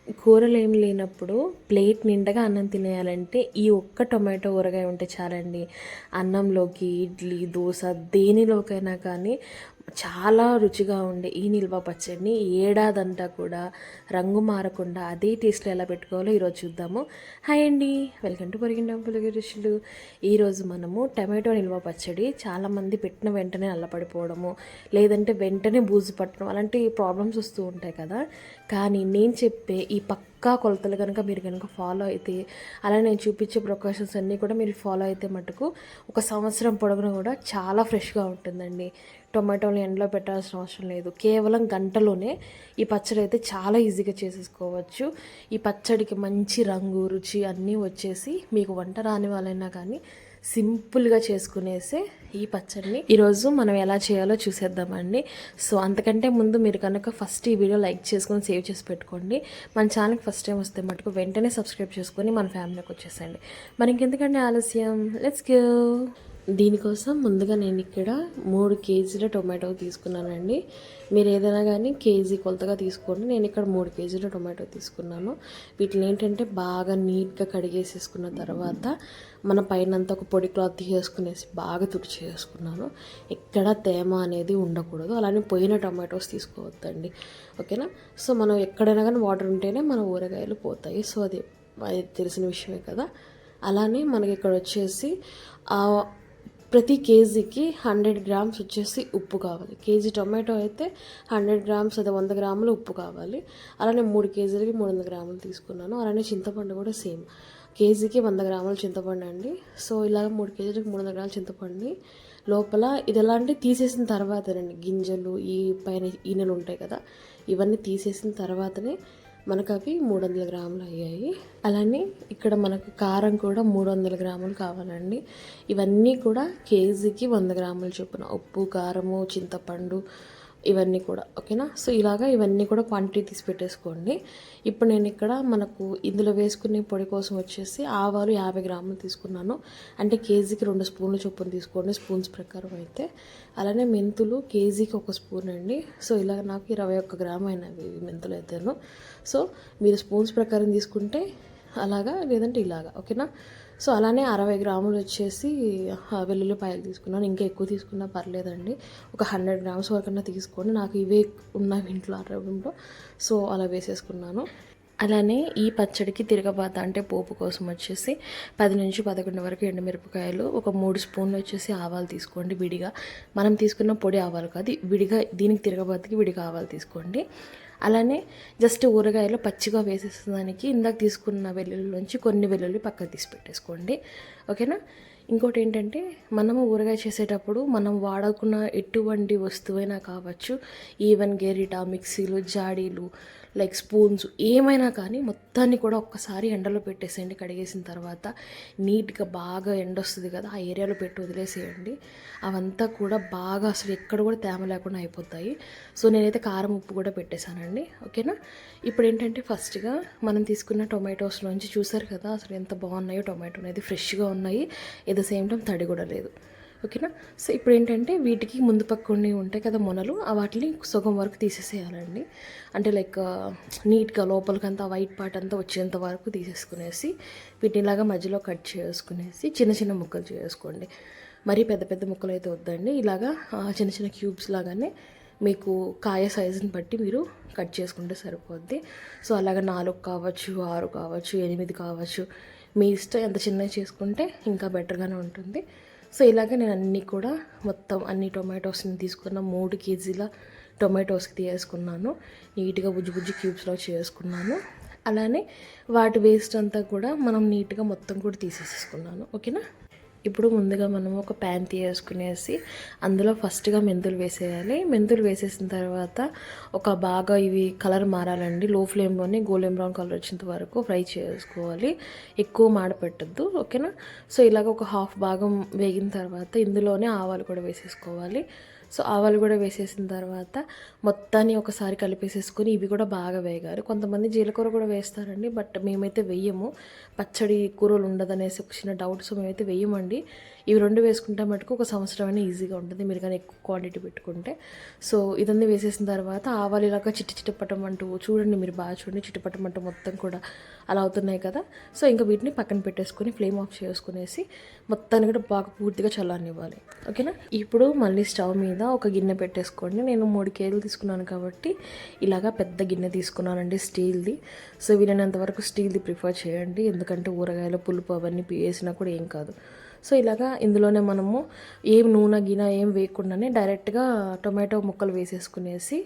కూరలు ఏమి లేనప్పుడు ప్లేట్ నిండగా అన్నం తినేయాలంటే ఈ ఒక్క టొమాటో ఊరగాయ ఉంటే చాలండి. అన్నంలోకి, ఇడ్లీ, దోశ దేనిలోకైనా కానీ చాలా రుచిగా ఉండే ఈ నిల్వ పచ్చడిని ఏడాదంతా కూడా రంగు మారకుండా అదే టేస్ట్లో ఎలా పెట్టుకోవాలో ఈరోజు చూద్దాము. హాయ్ అండి, వెల్కమ్ టు పొరిగింటి పులుగు రుచులు. ఈరోజు మనము టమాటో నిల్వ పచ్చడి చాలామంది పెట్టిన వెంటనే నల్లపడిపోవడము, లేదంటే వెంటనే బూజు పట్టడం అలాంటి ప్రాబ్లమ్స్ వస్తూ ఉంటాయి కదా. కానీ నేను చెప్పే ఈ పక్కా కొలతలు కనుక మీరు కనుక ఫాలో అయితే, అలా నేను చూపించే ప్రికాషన్స్ అన్నీ కూడా మీరు ఫాలో అయితే మటుకు ఒక సంవత్సరం పొడవునా కూడా చాలా ఫ్రెష్గా ఉంటుందండి. టొమాటోని ఎండలో పెట్టాల్సిన అవసరం లేదు. కేవలం గంటలోనే ఈ పచ్చడి అయితే చాలా ఈజీగా చేసేసుకోవచ్చు. ఈ పచ్చడికి మంచి రంగు, రుచి అన్నీ వచ్చేసి మీకు వంట రాని వాళ్ళైనా కానీ సింపుల్గా చేసుకునేసే ఈ పచ్చడిని ఈరోజు మనం ఎలా చేయాలో చూసేద్దామండి. సో అంతకంటే ముందు మీరు కనుక ఫస్ట్ ఈ వీడియో లైక్ చేసుకొని సేవ్ చేసి పెట్టుకోండి. మన ఛానల్కి ఫస్ట్ టైం వస్తే మటుకు వెంటనే సబ్స్క్రైబ్ చేసుకొని మన ఫ్యామిలీకి వచ్చేసండి. మరి ఇంకెందుకంటే ఆలస్యం, లెట్స్ గో. దీనికోసం ముందుగా నేను ఇక్కడ 3 కేజీల టొమాటో తీసుకున్నానండి. మీరు ఏదైనా కానీ కేజీ కొలతగా తీసుకోండి. నేను ఇక్కడ 3 కేజీల టొమాటో తీసుకున్నాను. వీటిని ఏంటంటే బాగా నీట్గా కడిగేసేసుకున్న తర్వాత మన పైనంతా ఒక పొడి క్లాత్ తీసేసుకునేసి బాగా తుడిచేసుకున్నాను. ఎక్కడ తేమ అనేది ఉండకూడదు. అలానే పోయిన టొమాటోస్ తీసుకోవద్దండి, ఓకేనా. సో మనం ఎక్కడైనా కానీ వాటర్ ఉంటేనే మన ఊరగాయలు పోతాయి. సో అది తెలిసిన విషయమే కదా. అలానే మనకి ఇక్కడ వచ్చేసి ప్రతి కేజీకి 100 గ్రామ్స్ వచ్చేసి ఉప్పు కావాలి. కేజీ టొమాటో అయితే 100 గ్రామ్స్, అదే 100 గ్రాములు ఉప్పు కావాలి. అలానే 3 కేజీలకి 300 గ్రాములు తీసుకున్నాను. అలానే చింతపండు కూడా సేమ్, కేజీకి 100 గ్రాముల చింతపండు అండి. సో ఇలాగ 3 కేజీలకి 300 గ్రాముల చింతపండు లోపల ఇది ఎలా అంటే తీసేసిన తర్వాతనండి, గింజలు ఈ పైన ఈనెలు ఉంటాయి కదా, ఇవన్నీ తీసేసిన తర్వాతనే మనకు అవి 300 గ్రాములు అయ్యాయి. అలానే ఇక్కడ మనకు కారం కూడా 300 గ్రాములు కావాలండి. ఇవన్నీ కూడా కేజీకి 100 గ్రాములు చొప్పున ఉప్పు, కారము, చింతపండు ఇవన్నీ కూడా, ఓకేనా. సో ఇలాగా ఇవన్నీ కూడా క్వాంటిటీ తీసి పెట్టేసుకోండి. ఇప్పుడు నేను ఇక్కడ మనకు ఇందులో వేసుకునే పొడి కోసం వచ్చేసి ఆవాలు 50 గ్రాములు తీసుకున్నాను. అంటే కేజీకి 2 స్పూన్లు చొప్పున తీసుకోండి, స్పూన్స్ ప్రకారం అయితే. అలానే మెంతులు కేజీకి 1 స్పూన్ అండి. సో ఇలాగ నాకు 21 గ్రాము అయినవి మెంతులు అయితేను. సో మీరు స్పూన్స్ ప్రకారం తీసుకుంటే అలాగా, లేదంటే ఇలాగా, ఓకేనా. సో అలానే 60 గ్రాములు వచ్చేసి వెల్లుల్లిపాయలు తీసుకున్నాను. ఇంకా ఎక్కువ తీసుకున్నా పర్లేదండి, ఒక 100 గ్రామ్స్ వరకన్నా తీసుకోండి. నాకు ఇవే ఉన్నాయి ఇంట్లో అరవడంలో, సో అలా వేసేసుకున్నాను. అలానే ఈ పచ్చడికి తిరగబాత అంటే పోపు కోసం వచ్చేసి 10 నుంచి 11 వరకు ఎండుమిరపకాయలు, ఒక 3 స్పూన్లు వచ్చేసి ఆవాలు తీసుకోండి విడిగా. మనం తీసుకున్న పొడి ఆవాలు కాదు, విడిగా దీనికి తిరగబాతకి విడిగా ఆవాలు తీసుకోండి. అలానే జస్ట్ ఊరగాయలు పచ్చిగా వేసేసేదానికి ఇందాక తీసుకున్న వెల్లుల్లిలోంచి కొన్ని వెల్లుల్లి పక్కకు తీసి పెట్టేసుకోండి, ఓకేనా. ఇంకోటి ఏంటంటే, మనము ఊరగాయ చేసేటప్పుడు మనం వాడుకున్న ఎటువంటి వస్తువైనా కావచ్చు, ఈవెన్ గెరిటా, మిక్సీలు, జాడీలు, లైక్ స్పూన్స్ ఏమైనా కానీ మొత్తాన్ని కూడా ఒక్కసారి ఎండలో పెట్టేసేయండి. కడిగేసిన తర్వాత నీట్గా బాగా ఎండ వస్తుంది కదా, ఆ ఏరియాలో పెట్టి వదిలేసేయండి. అవంతా కూడా బాగా అసలు ఎక్కడ కూడా తేమ లేకుండా అయిపోతాయి. సో నేనైతే కారం, ఉప్పు కూడా పెట్టేశానండి, ఓకేనా. ఇప్పుడు ఏంటంటే ఫస్ట్గా మనం తీసుకున్న టొమాటోస్లోంచి చూసారు కదా అసలు ఎంత బాగున్నాయో. టొమాటో అనేది ఫ్రెష్గా ఉన్నాయి, ఎట్ ద సేమ్ టైం తడి కూడా లేదు, ఓకేనా. సో ఇప్పుడు ఏంటంటే వీటికి ముందు పక్కనే ఉంటాయి కదా మొనలు, వాటిని సగం వరకు తీసేసేయాలండి. అంటే లైక్ నీట్గా లోపలికంతా వైట్ పార్ట్ అంతా వచ్చేంత వరకు తీసేసుకునేసి వీటిని ఇలాగా మధ్యలో కట్ చేసుకునేసి చిన్న చిన్న ముక్కలు చేసుకోండి. మరీ పెద్ద పెద్ద ముక్కలు అయితే వద్దండి, ఇలాగా చిన్న చిన్న క్యూబ్స్ లాగానే మీకు కాయ సైజుని బట్టి మీరు కట్ చేసుకుంటే సరిపోద్ది. సో అలాగ 4 కావచ్చు, 6 కావచ్చు, 8 కావచ్చు, మీ ఇష్టం. ఎంత చిన్నవి చేసుకుంటే ఇంకా బెటర్గానే ఉంటుంది. సో ఇలాగ నేను అన్నీ కూడా మొత్తం అన్ని టొమాటోస్ని తీసుకున్న 3 కేజీల టొమాటోస్కి తీసుకున్నాను. నీట్గా బుజ్జి బుజ్జి క్యూబ్స్లో చేసుకున్నాను. అలానే వాటి వేస్ట్ అంతా కూడా మనం నీట్గా మొత్తం కూడా తీసేసుకున్నాను, ఓకేనా. ఇప్పుడు ముందుగా మనం ఒక ప్యాన్ తీసుకునేసి అందులో ఫస్ట్గా మెంతులు వేసేయాలి. మెంతులు వేసేసిన తర్వాత ఒక బాగా ఇవి కలర్ మారాలండి. లో ఫ్లేమ్లోనే గోల్డెన్ బ్రౌన్ కలర్ వచ్చేంత వరకు ఫ్రై చేసుకోవాలి, ఎక్కువ మాడపెట్టద్దు, ఓకేనా. సో ఇలాగ ఒక హాఫ్ భాగం వేగిన తర్వాత ఇందులోనే ఆవాలు కూడా వేసేసుకోవాలి. సో ఆవాలు కూడా వేసేసిన తర్వాత మొత్తాన్ని ఒకసారి కలిపేసేసుకొని ఇవి కూడా బాగా వేగాలి. కొంతమంది జీలకర్ర కూడా వేస్తారండి, బట్ మేమైతే వెయ్యము. పచ్చడి కూరలు ఉండదనేసి ఒక చిన్న డౌట్, సో మేమైతే వెయ్యమండి. ఇవి 2 వేసుకుంటే మటుకు ఒక సంవత్సరమైనా ఈజీగా ఉంటుంది మీరు కానీ ఎక్కువ క్వాంటిటీ పెట్టుకుంటే. సో ఇదన్నీ వేసేసిన తర్వాత ఆవాలు ఇలాగ చిట్టపట్టమంటూ చూడండి, మీరు బాగా చూడండి, చిట్టపట్టమంటూ మొత్తం కూడా అలా అవుతున్నాయి కదా. సో ఇంకా వీటిని పక్కన పెట్టేసుకొని ఫ్లేమ్ ఆఫ్ చేసుకునేసి మొత్తాన్ని కూడా బాగా పూర్తిగా చల్లారనివ్వాలి. ఓకేనా. ఇప్పుడు మళ్ళీ స్టవ్ మీద ఒక గిన్నె పెట్టేసుకోండి. నేను 3 కేజీలు తీసుకున్నాను కాబట్టి ఇలాగా పెద్ద గిన్నె తీసుకున్నానండి, స్టీల్ది. సో వీలైనంత వరకు స్టీల్ది ప్రిఫర్ చేయండి, ఎందుకంటే ఊరగాయల పులుపు అవన్నీ వేసినా కూడా ఏం కాదు. సో ఇలాగా ఇందులోనే మనము ఏం నూనె గిన ఏం వేయకుండానే డైరెక్ట్గా టొమాటో ముక్కలు వేసేసుకునేసి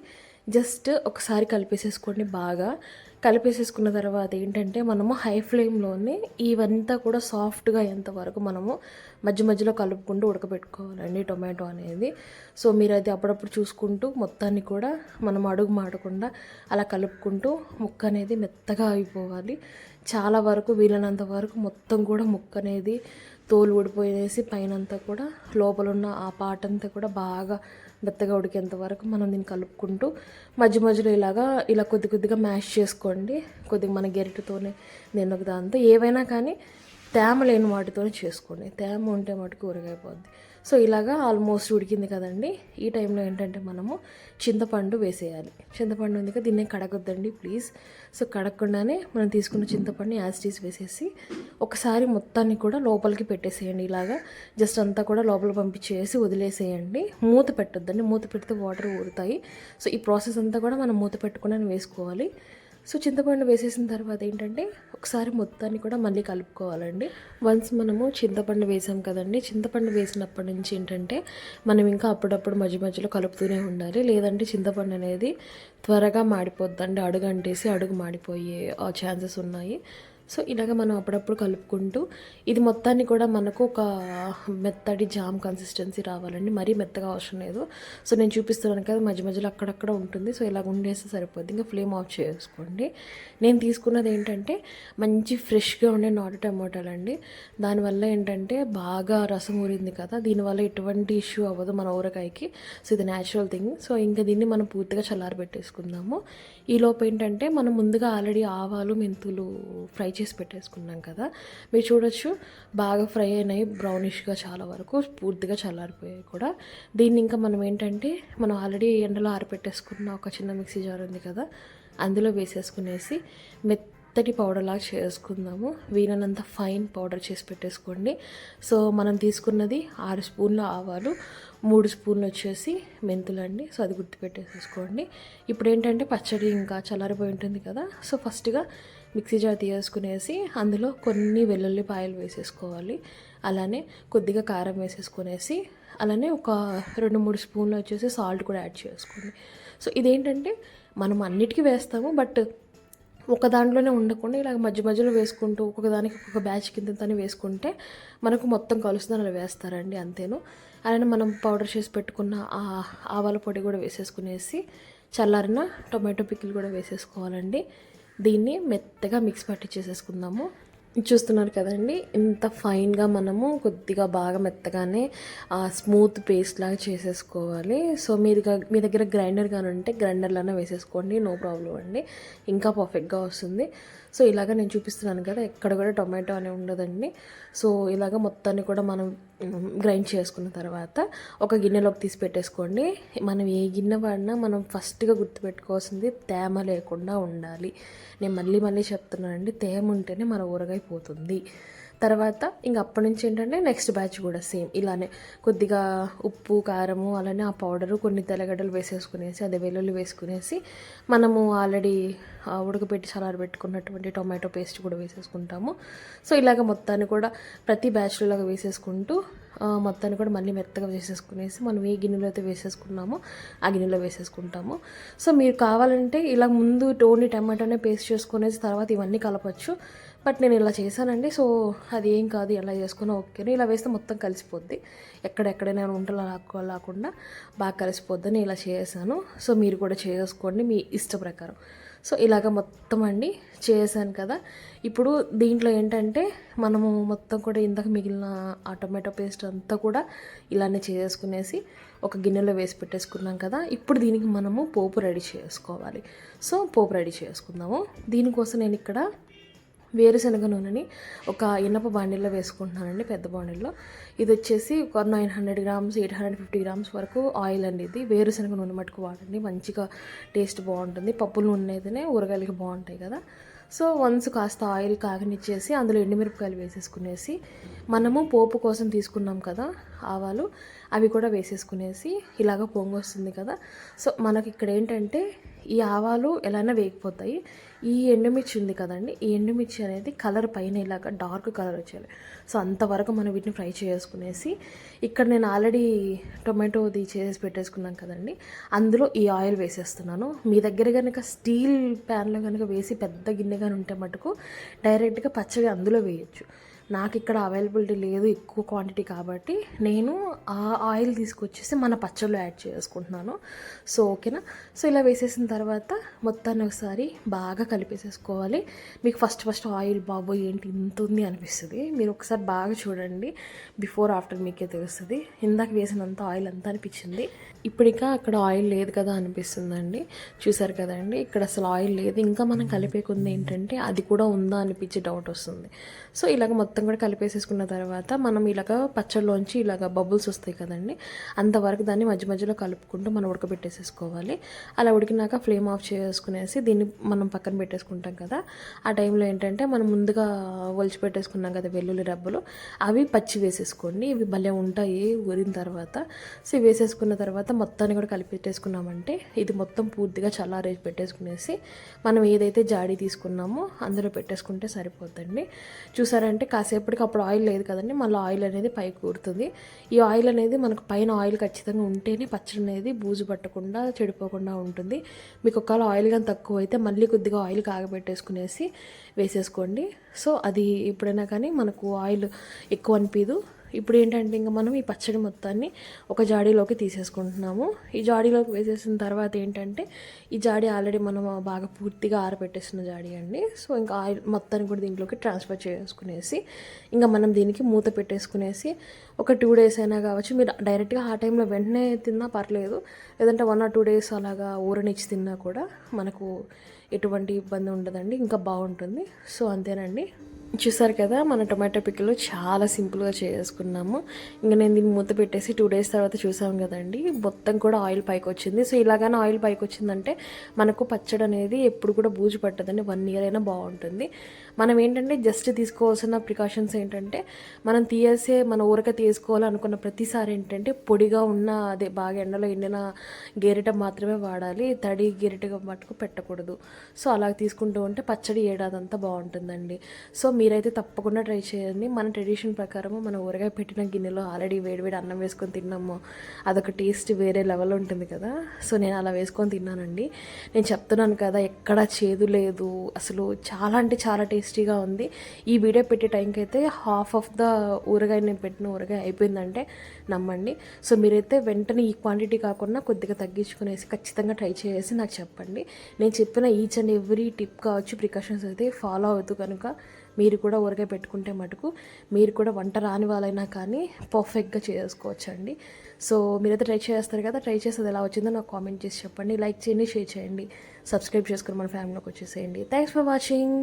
జస్ట్ ఒకసారి కలిపేసేసుకోండి. బాగా కలిపేసేసుకున్న తర్వాత ఏంటంటే మనము హై ఫ్లేమ్లోనే ఇవంతా కూడా సాఫ్ట్గా అయ్యేంతవరకు మనము మధ్య మధ్యలో కలుపుకుంటూ ఉడకబెట్టుకోవాలండి టొమాటో అనేది. సో మీరు అది అప్పుడప్పుడు చూసుకుంటూ మొత్తాన్ని కూడా మనం అడుగు మాడకుండా అలా కలుపుకుంటూ ముక్క అనేది మెత్తగా అయిపోవాలి. చాలా వరకు వీలైనంత వరకు మొత్తం కూడా ముక్క అనేది తోలు ఊడిపోయేసి పైనంతా కూడా లోపల ఉన్న ఆ పార్ట్ అంతా కూడా బాగా మెత్తగా ఉడికేంత వరకు మనం దీన్ని కలుపుకుంటూ మధ్య మధ్యలో ఇలా కొద్ది కొద్దిగా మ్యాష్ చేసుకోండి. కొద్దిగా మన గెరిటతోనే నేను ఒక దాంతో ఏవైనా కానీ తేమ లేని వాటితోనే చేసుకోండి, తేమ ఉంటే మటుకు ఊరగైపోద్ది. సో ఇలాగా ఆల్మోస్ట్ ఉడికింది కదండి. ఈ టైంలో ఏంటంటే మనము చింతపండు వేసేయాలి. చింతపండు ఉంది కదా, దీన్ని కడగొద్దండి ప్లీజ్. సో కడగకుండానే మనం తీసుకున్న చింతపండు యాజ్ టీస్ వేసేసి ఒకసారి మొత్తాన్ని కూడా లోపలికి పెట్టేసేయండి. ఇలాగా జస్ట్ అంతా కూడా లోపల పంపించేసి వదిలేసేయండి. మూత పెట్టొద్దండి, మూత పెడితే వాటర్ ఊరుతాయి. సో ఈ ప్రాసెస్ అంతా కూడా మనం మూత పెట్టుకుని వేసుకోవాలి. సో చింతపండు వేసేసిన తర్వాత ఏంటంటే ఒకసారి మొత్తాన్ని కూడా మళ్ళీ కలుపుకోవాలండి. వన్స్ మనము చింతపండు వేసాం కదండి, చింతపండు వేసినప్పటి నుంచి ఏంటంటే మనం ఇంకా అప్పుడప్పుడు మధ్య మధ్యలో కలుపుతూనే ఉండాలి, లేదంటే చింతపండు అనేది త్వరగా మాడిపోద్దండి, అడుగు అంటేసి అడుగు మాడిపోయే ఛాన్సెస్ ఉన్నాయి. సో ఇలాగ మనం అప్పుడప్పుడు కలుపుకుంటూ ఇది మొత్తాన్ని కూడా మనకు ఒక మెత్తటి జామ్ కన్సిస్టెన్సీ రావాలండి, మరీ మెత్తగా అవసరం లేదు. సో నేను చూపిస్తున్నాను కదా, మధ్య మధ్యలో అక్కడక్కడ ఉంటుంది. సో ఇలాగ ఉండేస్తే సరిపోద్ది. ఇంకా ఫ్లేమ్ ఆఫ్ చేసుకోండి. నేను తీసుకున్నది ఏంటంటే మంచి ఫ్రెష్గా ఉండే నాటు టమోటాలు అండి. దానివల్ల ఏంటంటే బాగా రసం ఊరింది కదా, దీనివల్ల ఎటువంటి ఇష్యూ అవ్వదు మన ఊరకాయకి. సో ఇది న్యాచురల్ థింగ్. సో ఇంకా దీన్ని మనం పూర్తిగా చల్లారబెట్టేసుకుందాము. ఈలోపు ఏంటంటే మనం ముందుగా ఆల్రెడీ ఆవాలు మెంతులు ఫ్రై చేసి పెట్టేసుకున్నాం కదా, మీరు చూడొచ్చు బాగా ఫ్రై అయినాయి బ్రౌనిష్గా, చాలా వరకు పూర్తిగా చల్లారిపోయాయి కూడా. దీన్ని ఇంకా మనం ఏంటంటే మనం ఆల్రెడీ ఎండలో ఆరిపెట్టేసుకున్న ఒక చిన్న మిక్సీ జార్ ఉంది కదా, అందులో వేసేసుకునేసి మెత్తటి పౌడర్ లాగా చేసుకుందాము. వీలైనంత ఫైన్ పౌడర్ చేసి పెట్టేసుకోండి. సో మనం తీసుకున్నది 6 స్పూన్ల ఆవాలు, 3 స్పూన్లు వచ్చేసి మెంతులు అండి. సో అది గుర్తుపెట్టేసేసుకోండి. ఇప్పుడు ఏంటంటే పచ్చడి ఇంకా చల్లారిపోయి ఉంటుంది కదా, సో ఫస్ట్గా మిక్సీ జార్ తీసుకునేసి అందులో కొన్ని వెల్లుల్లిపాయలు వేసేసుకోవాలి. అలానే కొద్దిగా కారం వేసేసుకునేసి అలానే ఒక 2-3 స్పూన్లు వచ్చేసి సాల్ట్ కూడా యాడ్ చేసుకోండి. సో ఇదేంటంటే మనం అన్నిటికీ వేస్తాము, బట్ ఒక దాంట్లోనే ఉండకుండా ఇలాగ మధ్య మధ్యలో వేసుకుంటూ ఒక్కొక్కదానికి ఒక్కొక్క బ్యాచ్ కింద తని వేసుకుంటే మనకు మొత్తం కలుస్తుందని అలా వేస్తారండి, అంతేను. అలానే మనం పౌడర్ చేసి పెట్టుకున్న ఆ ఆవాల పొడి కూడా వేసేసుకునేసి చల్లారిన టొమాటో పికిల్ కూడా వేసేసుకోవాలండి. దీన్ని మెత్తగా మిక్స్ పట్టించేసేసుకుందాము. చూస్తున్నారు కదండి, ఇంత ఫైన్గా మనము కొద్దిగా బాగా మెత్తగానే స్మూత్ పేస్ట్ లాగా చేసేసుకోవాలి. సో మీ దగ్గర గ్రైండర్ కానీ ఉంటే గ్రైండర్లోనే వేసేసుకోండి, నో ప్రాబ్లం అండి, ఇంకా పర్ఫెక్ట్గా వస్తుంది. సో ఇలాగ నేను చూపిస్తున్నాను కదా, ఎక్కడ కూడా టొమాటో అనే ఉండదండి. సో ఇలాగ మొత్తాన్ని కూడా మనం గ్రైండ్ చేసుకున్న తర్వాత ఒక గిన్నెలోకి తీసి పెట్టేసుకోండి. మనం ఏ గిన్నె వాడినా మనం ఫస్ట్గా గుర్తుపెట్టుకోవాల్సింది తేమ లేకుండా ఉండాలి. నేను మళ్ళీ చెప్తున్నానండి, తేమ ఉంటేనే మన ఊరగాయ పోతుంది. తర్వాత ఇంక అప్పటి నుంచి ఏంటంటే నెక్స్ట్ బ్యాచ్ కూడా సేమ్ ఇలానే కొద్దిగా ఉప్పు కారము అలానే ఆ పౌడరు కొన్ని తెల్లగడ్డలు వేసేసుకునేసి అదే వెల్లుల్లి వేసుకునేసి మనము ఆల్రెడీ ఉడకపెట్టి చల్లారబెట్టుకున్నటువంటి టొమాటో పేస్ట్ కూడా వేసేసుకుంటాము. సో ఇలాగ మొత్తాన్ని కూడా ప్రతి బ్యాచ్లోలాగా వేసేసుకుంటూ మొత్తాన్ని కూడా మళ్ళీ మెత్తగా వేసేసుకునేసి మనం ఏ గిన్నెలో అయితే వేసేసుకున్నామో ఆ గిన్నెలో వేసేసుకుంటాము. సో మీరు కావాలంటే ఇలా ముందు టమాటోనే పేస్ట్ చేసుకునేసి తర్వాత ఇవన్నీ కలపచ్చు, బట్ నేను ఇలా చేశానండి. సో అది ఏం కాదు, ఎలా చేసుకున్నా ఓకేనే. ఇలా వేస్తే మొత్తం కలిసిపోద్ది, ఎక్కడెక్కడైనా ఉంటలా లేకుండా బాగా కలిసిపోద్దని ఇలా చేశాను. సో మీరు కూడా చేసుకోండి మీ ఇష్ట ప్రకారం. సో ఇలాగ మొత్తం అండి చేశాను కదా. ఇప్పుడు దీంట్లో ఏంటంటే మనము మొత్తం కూడా ఇందాక మిగిలిన ఆ టొమాటో పేస్ట్ అంతా కూడా ఇలానే చేసుకునేసి ఒక గిన్నెలో వేసి పెట్టేసుకున్నాం కదా. ఇప్పుడు దీనికి మనము పోపు రెడీ చేసుకోవాలి. సో పోపు రెడీ చేసుకుందాము. దీనికోసం నేను ఇక్కడ వేరుశనగ నూనెని ఒక ఇనప బాండిల్లో వేసుకుంటున్నానండి, పెద్ద బాండిల్లో. ఇది వచ్చేసి ఒక 900 గ్రామ్స్ 850 గ్రామ్స్ వరకు ఆయిల్ అండి. ఇది వేరుశనగ నూనె మటుకు వాడండి, మంచిగా టేస్ట్ బాగుంటుంది. పప్పుల నూనె అయితేనే ఊరగాయలకి బాగుంటాయి కదా. సో వన్స్ కాస్త ఆయిల్ కాగనిచ్చేసి అందులో ఎండుమిరపకాయలు వేసేసుకునేసి మనము పోపు కోసం తీసుకున్నాం కదా ఆవాలు, అవి కూడా వేసేసుకునేసి ఇలాగ పొంగు వస్తుంది కదా. సో మనకి ఇక్కడ ఏంటంటే ఈ ఆవాలు ఎలానే వేగిపోతాయి. ఈ ఎండుమిర్చి ఉంది కదండి, ఈ ఎండుమిర్చి అనేది కలర్ పైన ఇలాగ డార్క్ కలర్ వచ్చేయాలి. సో అంతవరకు మనం వీటిని ఫ్రై చేసుకునేసి ఇక్కడ నేను ఆల్రెడీ టొమాటోది చేసి పెట్టేసుకున్నాను కదండి, అందులో ఈ ఆయిల్ వేసేస్తున్నాను. మీ దగ్గర కనుక స్టీల్ ప్యాన్లో కనుక వేసి పెద్ద గిన్నె కానీ ఉంటే మటుకు డైరెక్ట్గా పచ్చడి అందులో వేయచ్చు. నాకు ఇక్కడ అవైలబిలిటీ లేదు ఎక్కువ క్వాంటిటీ కాబట్టి నేను ఆ ఆయిల్ తీసుకొచ్చేసి మన పచ్చళ్ళు యాడ్ చేసుకుంటున్నాను. సో ఓకేనా. సో ఇలా వేసేసిన తర్వాత మొత్తాన్ని ఒకసారి బాగా కలిపేసేసుకోవాలి. మీకు ఫస్ట్ ఆయిల్ బాబోయ్ ఏంటి ఇంత ఉంది అనిపిస్తుంది. మీరు ఒకసారి బాగా చూడండి, బిఫోర్ ఆఫ్టర్ మీకే తెలుస్తుంది. ఇందాక వేసినంత ఆయిల్ అంతా అనిపించింది, ఇప్పుడు ఇక అక్కడ ఆయిల్ లేదు కదా అనిపిస్తుందండి. చూసారు కదండి, ఇక్కడ అసలు ఆయిల్ లేదు. ఇంకా మనం కలిపేకుంది ఏంటంటే అది కూడా ఉందా అనిపించే డౌట్ వస్తుంది. సో ఇలాగ మొత్తం కూడా కలిపేసేసుకున్న తర్వాత మనం ఇలాగ పచ్చళ్ళలోంచి ఇలాగ బబుల్స్ వస్తాయి కదండి, అంతవరకు దాన్ని మధ్య మధ్యలో కలుపుకుంటూ మనం ఉడకబెట్టేసేసుకోవాలి. అలా ఉడికినాక ఫ్లేమ్ ఆఫ్ చేసుకునేసి దీన్ని మనం పక్కన పెట్టేసుకుంటాం కదా. ఆ టైంలో ఏంటంటే మనం ముందుగా ఒలిచి పెట్టేసుకున్నాం కదా వెల్లుల్లి రబ్బలు, అవి పచ్చి వేసేసుకోండి. ఇవి భలే ఉంటాయి ఊరిన తర్వాత. సో ఇవి వేసేసుకున్న తర్వాత మొత్తాన్ని కూడా కలిపెట్టేసుకున్నామంటే ఇది మొత్తం పూర్తిగా చల్లారేసి పెట్టేసుకునేసి మనం ఏదైతే జాడీ తీసుకున్నామో అందులో పెట్టేసుకుంటే సరిపోతుందండి. చూసారంటే కాసేపటికి అప్పుడు ఆయిల్ లేదు కదండి, మళ్ళీ ఆయిల్ అనేది పైకి ఊరుతుంది. ఈ ఆయిల్ అనేది మనకు పైన ఆయిల్ ఖచ్చితంగా ఉంటేనే పచ్చడి అనేది బూజు పట్టకుండా చెడిపోకుండా ఉంటుంది. మీకు ఒకవేళ ఆయిల్ కానీ తక్కువ అయితే మళ్ళీ కొద్దిగా ఆయిల్ కాగబెట్టేసుకునేసి వేసేసుకోండి. సో అది ఎప్పుడైనా కానీ మనకు ఆయిల్ ఎక్కువ అనిపించదు. ఇప్పుడు ఏంటంటే ఇంకా మనం ఈ పచ్చడి మొత్తాన్ని ఒక జాడీలోకి తీసేసుకుంటున్నాము. ఈ జాడీలోకి వేసేసిన తర్వాత ఏంటంటే ఈ జాడీ ఆల్రెడీ మనం బాగా పూర్తిగా ఆరబెట్టేసిన జాడీ అండి. సో ఇంకా ఆయిల్ మొత్తాన్ని కూడా దీంట్లోకి ట్రాన్స్ఫర్ చేసుకునేసి ఇంకా మనం దీనికి మూత పెట్టేసుకునేసి ఒక 2 days అయినా కావచ్చు. మీరు డైరెక్ట్గా ఆ టైంలో వెంటనే తిన్నా పర్లేదు, లేదంటే 1 or 2 days అలాగా ఊరనిచ్చి తిన్నా కూడా మనకు ఎటువంటి ఇబ్బంది ఉండదండి, ఇంకా బాగుంటుంది. సో అంతేనండి. చూసారు కదా, మన టొమాటో పికిల్ చాలా సింపుల్గా చేసుకున్నాము. ఇంకా నేను దీన్ని మూత పెట్టేసి 2 days తర్వాత చూసాం కదండి, మొత్తం కూడా ఆయిల్ పైకి వచ్చింది. సో ఇలాగానే ఆయిల్ పైకి వచ్చిందంటే మనకు పచ్చడి అనేది ఎప్పుడు కూడా బూజు పట్టదండి, 1 year అయినా బాగుంటుంది. మనం ఏంటంటే జస్ట్ తీసుకోవాల్సిన ప్రికాషన్స్ ఏంటంటే మనం మన ఊరక తీసుకోవాలనుకున్న ప్రతిసారి ఏంటంటే పొడిగా ఉన్న అదే బాగా ఎండలో ఎండిన గేరిట మాత్రమే వాడాలి, తడి గేరిటగా మటుకు పెట్టకూడదు. సో అలా తీసుకుంటూ ఉంటే పచ్చడి ఏడాదంతా బాగుంటుందండి. సో మీరైతే తప్పకుండా ట్రై చేయండి. మన ట్రెడిషన్ ప్రకారము మన ఊరగాయ పెట్టిన గిన్నెలో ఆల్రెడీ వేడివేడి అన్నం వేసుకొని తిన్నాము, అదొక టేస్ట్ వేరే లెవెల్ ఉంటుంది కదా. సో నేను అలా వేసుకొని తిన్నానండి. నేను చెప్తున్నాను కదా, ఎక్కడా చేదు లేదు, అసలు చాలా అంటే చాలా టేస్టీగా ఉంది. ఈ వీడియో పెట్టే టైంకి అయితే హాఫ్ ఆఫ్ ద ఊరగాయ నేను పెట్టిన ఊరగాయ అయిపోయిందంటే నమ్మండి. సో మీరైతే వెంటనే ఈ క్వాంటిటీ కాకుండా కొద్దిగా తగ్గించుకునేసి ఖచ్చితంగా ట్రై చేసి నాకు చెప్పండి. నేను చెప్పిన ఈచ్ అండ్ ఎవ్రీ టిప్ కావచ్చు, ప్రికాషన్స్ అయితే ఫాలో అవుతూ కనుక మీరు కూడా ఊరగాయ పెట్టుకుంటే మటుకు మీరు కూడా వంట రాని వాళ్ళైనా కానీ పర్ఫెక్ట్గా చేసుకోవచ్చండి. సో మీరైతే ట్రై చేస్తారు కదా, ట్రై చేసేది ఎలా వచ్చిందో నాకు కామెంట్ చేసి చెప్పండి. లైక్ చేయండి, షేర్ చేయండి, సబ్స్క్రైబ్ చేసుకుని మన ఫ్యామిలీలోకి వచ్చేసేయండి. Thanks for watching.